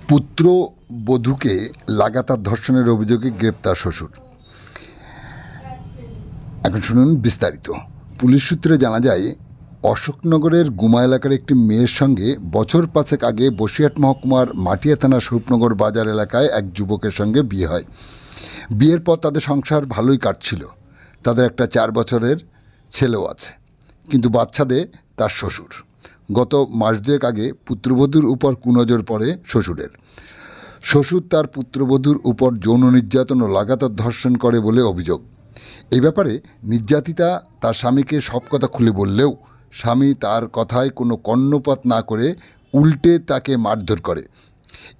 পুত্রবধূকে লাগাতার ধর্ষণের অভিযোগে গ্রেপ্তার শ্বশুর। এখন শুনুন বিস্তারিত। পুলিশ সূত্রে জানা যায়, অশোকনগরের গুমা এলাকার একটি মেয়ের সঙ্গে বছর 5 আগে বসিরহাট মহকুমার মাটিয়া থানার স্বরূপনগর বাজার এলাকায় এক যুবকের সঙ্গে বিয়ে হয়। বিয়ের পর তাদের সংসার ভালোই কাটছিল। তাদের একটা 4 বছরের ছেলেও আছে, কিন্তু বাচ্চা দেয় তার শ্বশুর। গত মাস 2 আগে পুত্রবধূর উপর কুনজর পড়ে শ্বশুরের। শ্বশুর তার পুত্রবধূর উপর যৌন নির্যাতন ও লাগাতার ধর্ষণ করে বলে অভিযোগ। এই ব্যাপারে নির্যাতিতা তার স্বামীকে সব কথা খুলে বললেও স্বামী তার কথায় কোনো কর্ণপাত না করে উল্টে তাকে মারধর করে।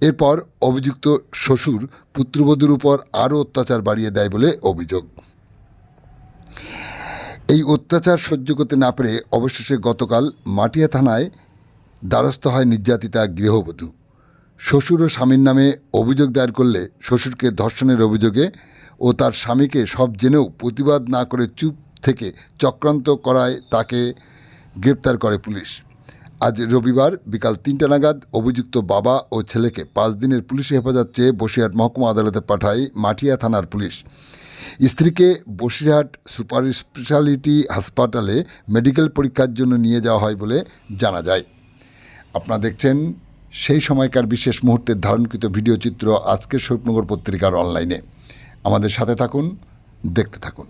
এরপর অভিযুক্ত শ্বশুর পুত্রবধূর উপর আরও অত্যাচার বাড়িয়ে দেয় বলে অভিযোগ। এই অত্যাচার সহ্য করতে না পেরে অবশেষে গতকাল মাটিয়া থানায় দ্বারস্থ হয় নির্যাতিতা গৃহবধূ। শ্বশুর ও স্বামীর নামে অভিযোগ দায়ের করলে শ্বশুরকে ধর্ষণের অভিযোগে ও তার স্বামীকে সব জেনেও প্রতিবাদ না করে চুপ থেকে চক্রান্ত করায় তাকে গ্রেপ্তার করে পুলিশ। আজ রবিবার বিকাল 3টা নাগাদ অভিযুক্ত বাবা ও ছেলেকে 5 দিনের পুলিশি হেফাজত চেয়ে বসিরহাট মহকুমা আদালতে পাঠায় মাটিয়া থানার পুলিশ। স্ত্রীকে বসিরহাট সুপার স্পেশালিটি হাসপাতালে মেডিকেল পরীক্ষার জন্য নিয়ে যাওয়া হয় বলে জানা যায়। আপনারা দেখছেন সেই সময়কার বিশেষ মুহূর্তের ধারণকৃত ভিডিও চিত্র আজকের স্বরূপনগর পত্রিকার অনলাইনে। আমাদের সাথে থাকুন, দেখতে থাকুন।